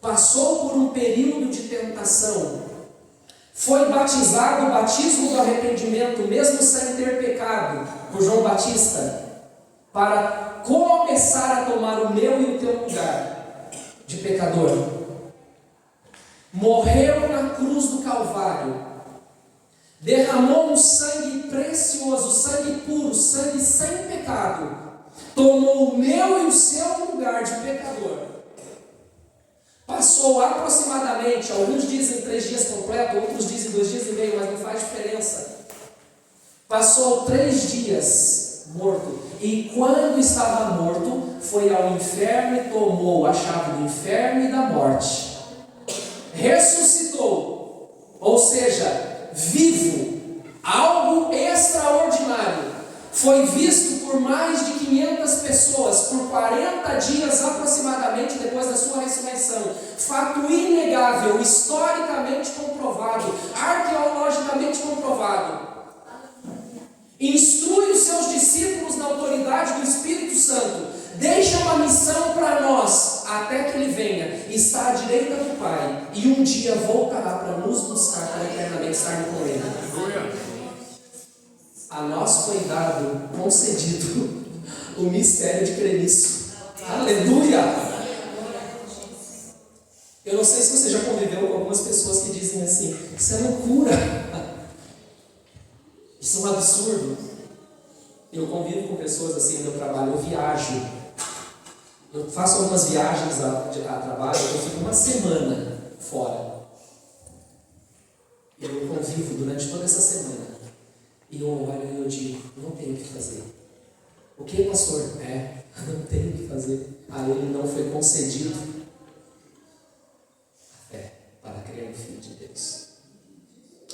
Passou por um período de tentação. Foi batizado o batismo do arrependimento, mesmo sem ter pecado, por João Batista, para começar a tomar o meu e o teu lugar de pecador. Morreu na cruz do Calvário, derramou um sangue precioso, sangue puro, sangue sem pecado, tomou o meu e o seu lugar de pecador. Passou aproximadamente, alguns dizem 3 dias completo, outros dizem 2 dias e meio, mas não faz diferença. Passou 3 dias morto, e quando estava morto, foi ao inferno e tomou a chave do inferno e da morte. Ressuscitou, ou seja, vivo, algo extraordinário. Foi visto por mais de 500 pessoas por 40 dias aproximadamente depois da sua ressurreição. Fato inegável, historicamente comprovado, arqueologicamente comprovado. Instrui os seus discípulos na autoridade disponibilidade do Espírito Santo, deixa uma missão para nós, até que Ele venha, está à direita do Pai, e um dia voltará para nos buscar para eternamente estar com Ele. A nós foi dado, concedido, o mistério de crer nisso. Aleluia! Eu não sei se você já conviveu com algumas pessoas que dizem assim: isso é loucura, isso é um absurdo. Eu convivo com pessoas assim no meu trabalho, eu viajo, eu faço algumas viagens a trabalho, eu fico uma semana fora. Eu convivo durante toda essa semana. E eu olho e eu digo: não tenho o que fazer. O que, pastor? Não tenho o que fazer. A ele não foi concedido a fé para crer no Filho de Deus.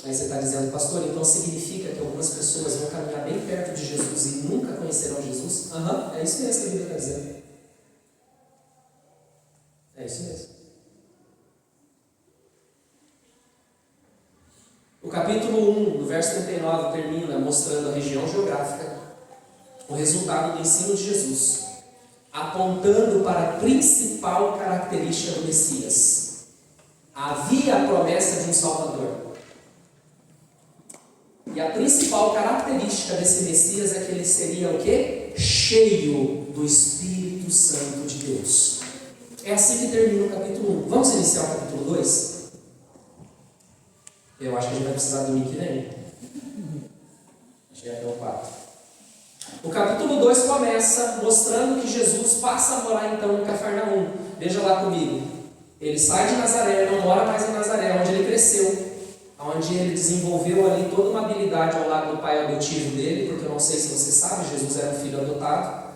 Aí você está dizendo: pastor, então significa que algumas pessoas vão caminhar bem perto de Jesus e nunca conhecerão Jesus? É isso mesmo que a Bíblia está dizendo. É isso mesmo. O capítulo 1, do verso 39, termina mostrando a região geográfica, o resultado do ensino de Jesus, apontando para a principal característica do Messias. Havia a promessa de um Salvador. E a principal característica desse Messias é que ele seria o quê? Cheio do Espírito Santo de Deus. É assim que termina o capítulo 1. Vamos iniciar o capítulo 2? Eu acho que a gente vai precisar do link, né? Acho que é até o 4. O capítulo 2 começa mostrando que Jesus passa a morar então em Cafarnaum. Veja lá comigo. Ele sai de Nazaré, não mora mais em Nazaré, onde ele cresceu, onde ele desenvolveu ali toda uma habilidade ao lado do pai adotivo dele, porque eu não sei se você sabe, Jesus era um filho adotado,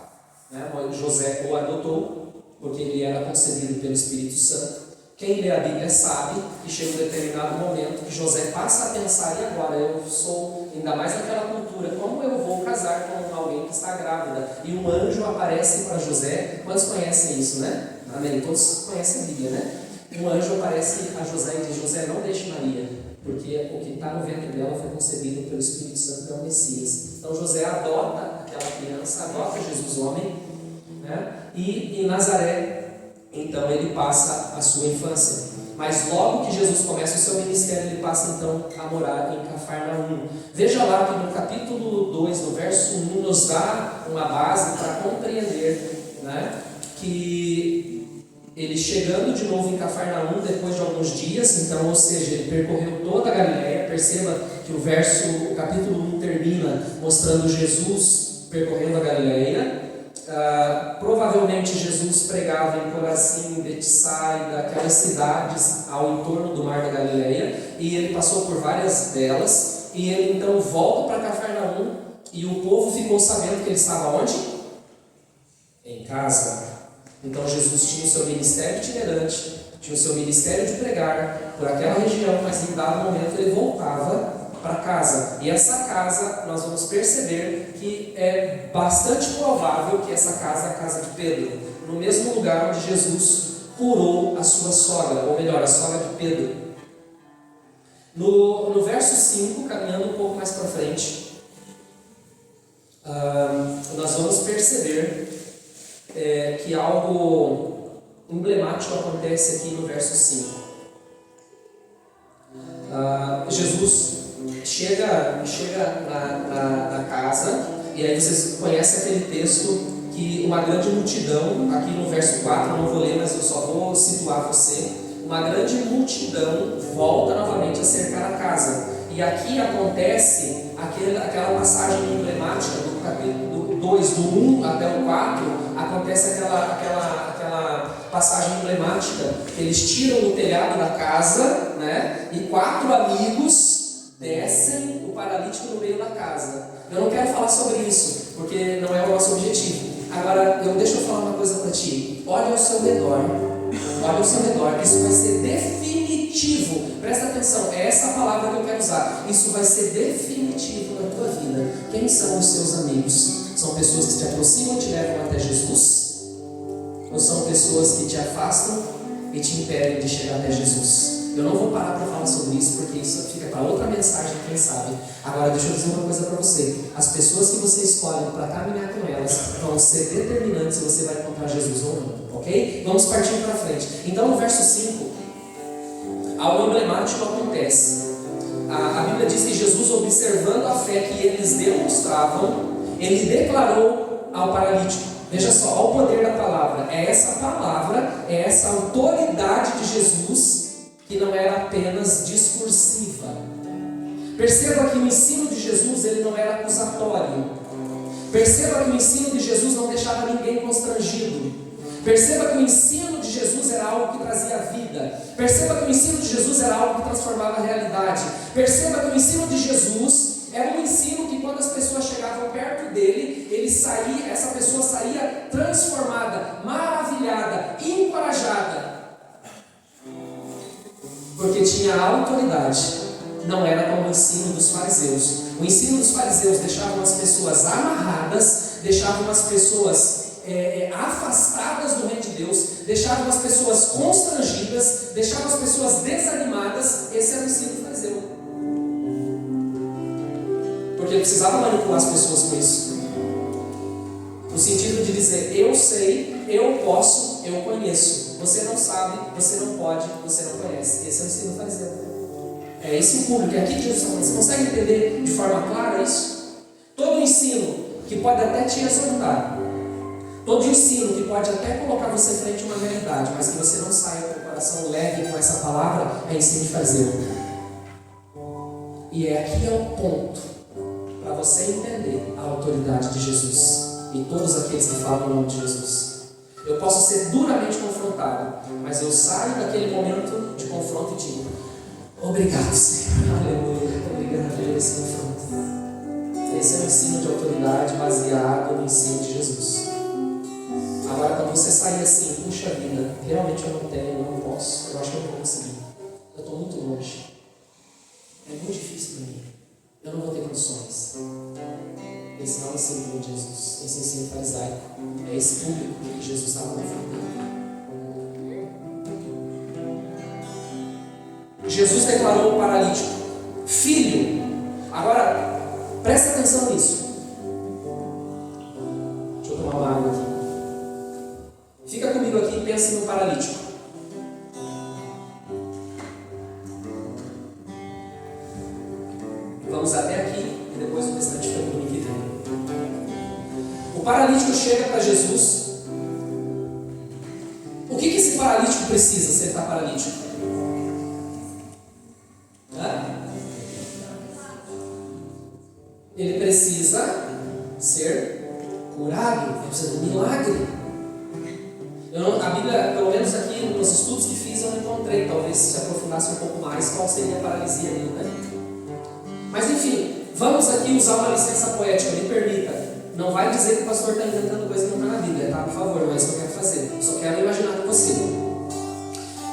né? José o adotou, porque ele era concebido pelo Espírito Santo. Quem lê a Bíblia sabe que chega um determinado momento que José passa a pensar: e agora? Eu sou, ainda mais naquela cultura, como eu vou casar com alguém que está grávida? E um anjo aparece para José. Quantos conhecem isso, né? Amém? Todos conhecem a Bíblia, né? Um anjo aparece a José e diz: José, não deixe Maria, porque o que está no ventre dela foi concebido pelo Espírito Santo, é o Messias. Então José adota aquela criança, adota Jesus homem, né? E em Nazaré, então ele passa a sua infância. Mas logo que Jesus começa o seu ministério, ele passa então a morar em Cafarnaum. Veja lá que no capítulo 2, no verso 1, nos dá uma base para compreender, né, que ele chegando de novo em Cafarnaum depois de alguns dias, então, ou seja, ele percorreu toda a Galileia. Perceba que o capítulo 1 termina mostrando Jesus percorrendo a Galileia. Provavelmente Jesus pregava em Corazim, em Betsaida, aquelas cidades ao entorno do mar da Galileia, e ele passou por várias delas, e ele então volta para Cafarnaum, e o povo ficou sabendo que ele estava onde? Em casa. Então Jesus tinha o seu ministério itinerante, tinha o seu ministério de pregar por aquela região, mas em dado momento ele voltava para casa. E essa casa, nós vamos perceber que é bastante provável que essa casa é a casa de Pedro, no mesmo lugar onde Jesus curou a sua sogra, ou melhor, a sogra de Pedro. No verso 5, caminhando um pouco mais para frente, nós vamos perceber que algo emblemático acontece aqui no verso 5. Jesus chega na casa, e aí vocês conhecem aquele texto que uma grande multidão, aqui no verso 4, eu não vou ler, mas eu só vou situar você. Uma grande multidão volta novamente a cercar a casa, e aqui acontece aquela passagem emblemática do capítulo 2, do 1 até o 4, acontece aquela passagem emblemática, que eles tiram o telhado da casa, né, e 4 amigos descem o paralítico no meio da casa. Eu não quero falar sobre isso, porque não é o nosso objetivo. Agora, deixa eu falar uma coisa para ti. Olha ao seu redor, isso vai ser definitivo. Presta atenção, é essa palavra que eu quero usar. Isso vai ser definitivo na tua vida. Quem são os seus amigos? São pessoas que te aproximam e te levam até Jesus? Ou são pessoas que te afastam e te impedem de chegar até Jesus? Eu não vou parar para falar sobre isso, porque isso fica para outra mensagem, quem sabe. Agora, deixa eu dizer uma coisa para você. As pessoas que você escolhe para caminhar com elas vão ser determinantes se você vai encontrar Jesus ou não, ok? Vamos partir para frente. Então, no verso 5, algo emblemático acontece. A Bíblia diz que Jesus, observando a fé que eles demonstravam, ele declarou ao paralítico. Veja só, ao poder da palavra. É essa palavra, é essa autoridade de Jesus que não era apenas discursiva. Perceba que o ensino de Jesus ele não era acusatório. Perceba que o ensino de Jesus não deixava ninguém constrangido. Perceba que o ensino de Jesus era algo que trazia vida. Perceba que o ensino de Jesus era algo que transformava a realidade. Perceba que o ensino de Jesus era um ensino que quando as pessoas chegavam perto dele, essa pessoa saía transformada, maravilhada, encorajada. Porque tinha autoridade. Não era como o ensino dos fariseus. O ensino dos fariseus deixava as pessoas amarradas, deixava as pessoas afastadas do reino de Deus, deixava as pessoas constrangidas, deixava as pessoas desanimadas. Esse era o ensino do fariseu. Porque ele precisava manipular as pessoas com isso. No sentido de dizer, eu sei, eu posso, eu conheço. Você não sabe, você não pode, você não conhece. Esse é o ensino do fariseu. É esse o público, é aqui que Jesus está falando. Você consegue entender de forma clara isso? Todo ensino que pode até te exortar, todo ensino que pode até colocar você frente a uma realidade, mas que você não saia com o coração leve com essa palavra, é ensino de fariseu. E aqui é o ponto para você entender a autoridade de Jesus e todos aqueles que falam o nome de Jesus. Eu posso ser duramente confrontado, mas eu saio daquele momento de confronto e digo, obrigado, Senhor, aleluia, obrigado por esse confronto. Esse é o ensino de autoridade baseado no ensino de Jesus. Agora, quando você sair assim, puxa vida, realmente eu não tenho, eu não posso, eu acho que eu não vou conseguir, eu estou muito longe, é muito difícil para mim, eu não vou ter condições. Esse não é o ensino de Jesus, esse é o ensino farisaico, é esse público que Jesus estava confrontando. Jesus declarou ao paralítico, filho, agora presta atenção nisso. Deixa eu tomar uma água aqui. Fica comigo aqui e pense no paralítico. Vamos até aqui e depois o restante fica comigo que vem. O paralítico chega para Jesus. O que esse paralítico precisa se ele está paralítico? Ele precisa ser curado, ele precisa de um milagre. A Bíblia, pelo menos aqui nos estudos que fiz, eu não encontrei, talvez se aprofundasse um pouco mais, qual seria a paralisia ali, né? Mas enfim, vamos aqui usar uma licença poética, me permita. Não vai dizer que o pastor está inventando coisa que não está na Bíblia, tá? Por favor, não é isso que eu quero fazer. Eu só quero imaginar com você.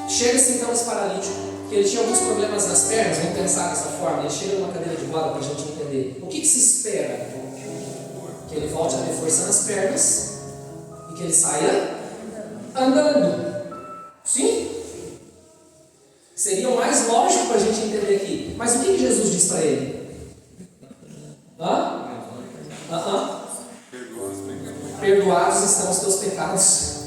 Chega-se então esse paralítico, que ele tinha alguns problemas nas pernas, vamos pensar dessa forma, ele chega numa cadeira de roda para a gente entender. O que se espera? Que ele volte a ter força nas pernas e que ele saia andando. Sim? Seria o mais lógico para a gente entender aqui. Mas o que Jesus diz para ele? Perdoados estão os teus pecados.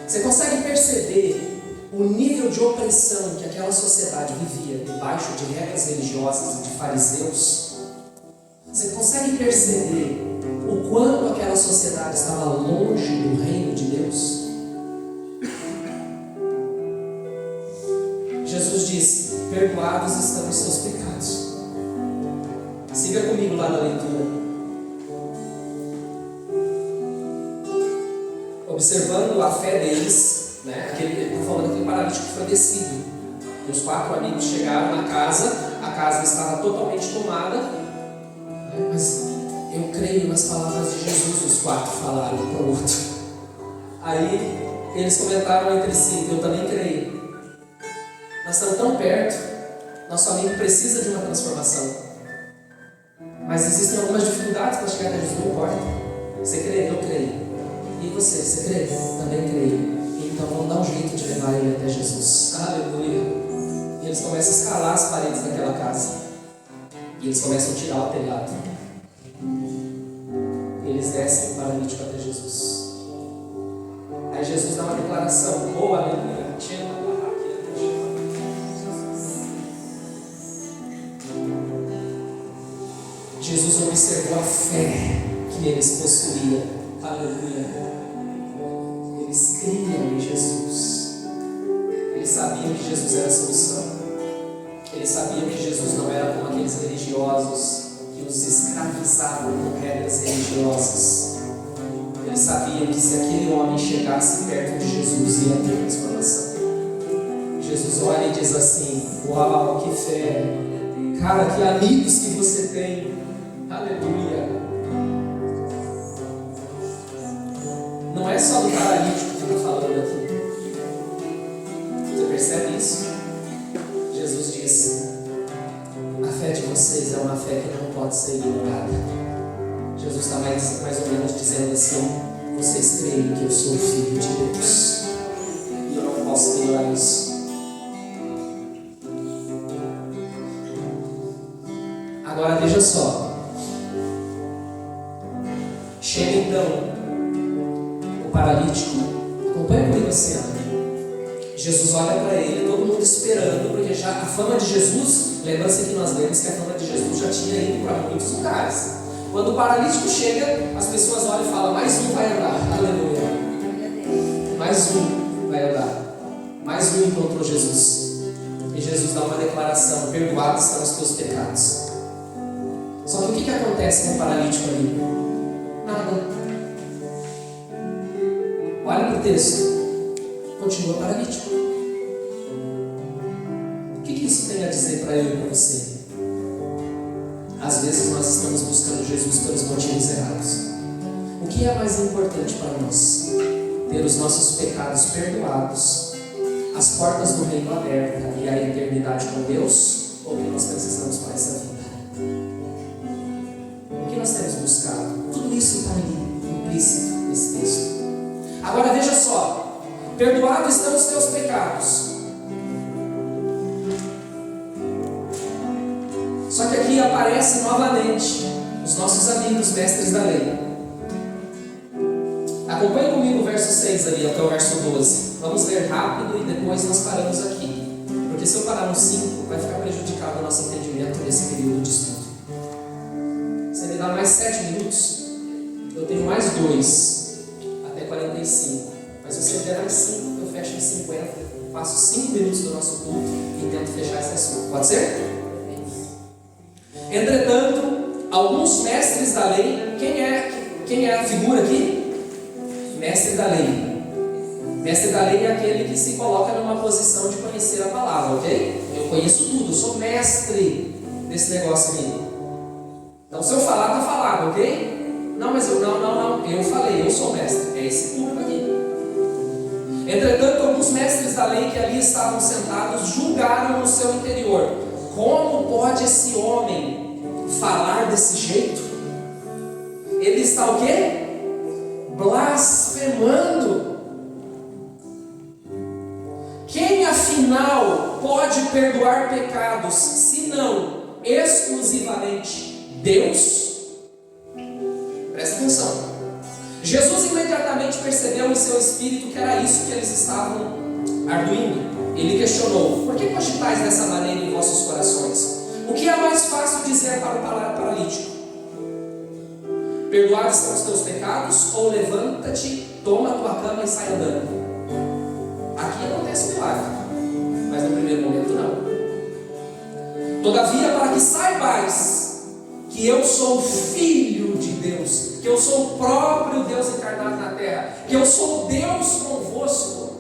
Você consegue perceber o nível de opressão que aquela sociedade vivia debaixo de regras religiosas e de fariseus? Você consegue perceber o quanto aquela sociedade estava longe do reino de Deus? Jesus disse, perdoados estão os seus pecados. Siga comigo lá na leitura. Observando a fé deles, né? Estou falando daquele paralítico que foi descido. E os 4 amigos chegaram na casa, a casa estava totalmente tomada. Mas eu creio nas palavras de Jesus, os 4 falaram um para o outro. Aí eles comentaram entre si, eu também creio. Nós estamos tão perto, nosso amigo precisa de uma transformação. Mas existem algumas dificuldades para chegar até Jesus, não importa. Você crê? Eu creio. E você crê? Também creio. Então vamos dar um jeito de levar ele até Jesus. Aleluia. E eles começam a escalar as paredes daquela casa. E eles começam a tirar o telhado. E eles descem o paralítico até Jesus. Aí Jesus dá uma declaração. Oh, aleluia. Jesus observou a fé que eles possuíam. Aleluia. Eles criam em Jesus. Eles sabiam que Jesus era a solução. Eles sabiam que Jesus não era como aqueles religiosos que os escravizavam com regras religiosas. Eles sabiam que se aquele homem chegasse perto de Jesus, ia ter transformação. Jesus olha e diz assim: uau, que fé! Cara, que amigos que você tem! Aleluia! Não é só do paralítico que está falando aqui. Você percebe isso? Jesus disse: a fé de vocês é uma fé que não pode ser ignorada. Jesus está mais ou menos dizendo assim: vocês creem que eu sou o Filho de Deus e eu não posso ignorar isso. Agora veja só. Chega então o paralítico. Acompanha comigo a cena. Jesus olha para ele, todo mundo esperando, porque já a fama de Jesus, lembra-se que nós lemos que a fama de Jesus já tinha ido para muitos lugares. Quando o paralítico chega, as pessoas olham e falam: mais um vai andar. Aleluia. Mais um vai andar. Mais um encontrou Jesus. E Jesus dá uma declaração: perdoados estão os teus pecados. Só que o que acontece com o paralítico ali? Nada. Olha para o texto. Continua paralítico. O que isso tem a dizer para eu e para você? Às vezes nós estamos buscando Jesus pelos motivos errados. O que é mais importante para nós? Ter os nossos pecados perdoados, as portas do reino abertas e a eternidade com Deus? Ou o que nós precisamos para essa vida? O que nós temos buscado? Tudo isso está ali, implícito nesse texto. Agora veja só: perdoados estão os teus pecados. Só que aqui aparece novamente os nossos amigos mestres da lei. Acompanhe comigo o verso 6 ali até o verso 12. Vamos ler rápido e depois nós paramos aqui. Porque se eu parar no 5, vai ficar prejudicado o nosso entendimento nesse período de estudo. Você me dá mais 7 minutos, eu tenho mais 2, até 45. Mas se você der mais 5, eu fecho em 50. Faço 5 minutos do nosso culto e tento fechar esse assunto. Pode ser? Entretanto, alguns mestres da lei, quem é a figura aqui? Mestre da lei. Mestre da lei é aquele que se coloca numa posição de conhecer a palavra, ok? Eu conheço tudo, eu sou mestre desse negócio aqui. Então, se eu falar, está falado, ok? Não, mas eu falei, eu sou mestre. É esse público aqui. Entretanto, alguns mestres da lei que ali estavam sentados julgaram no seu interior: como pode esse homem falar desse jeito? Ele está o quê? Blasfemando. Quem afinal pode perdoar pecados, se não exclusivamente Deus? Presta atenção. Jesus imediatamente percebeu em seu espírito que era isso que eles estavam arguindo. Ele questionou: por que cogitais dessa maneira em vossos corações? O que é mais fácil dizer para o paralítico? Perdoados são os teus pecados? Ou levanta-te, toma a tua cama e sai andando? Aqui acontece um milagre, mas no primeiro momento não. Todavia, para que saibais que eu sou Filho de Deus, que eu sou o próprio Deus encarnado na terra, que eu sou Deus convosco,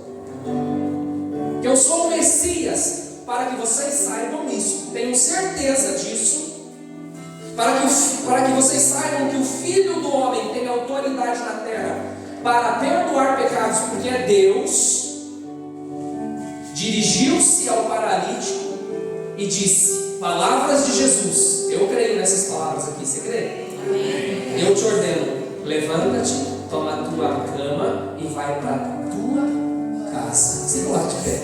que eu sou o Messias, para que vocês saibam isso, tenham certeza disso, para que vocês saibam que o Filho do Homem tem autoridade na terra para perdoar pecados, porque é Deus. Dirigiu-se ao paralítico e disse, palavras de Jesus, eu creio nessas palavras aqui, você crê? Amém. Eu te ordeno, levanta-te, toma a tua cama e vai para a tua casa. Se coloque de pé.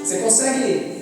Você consegue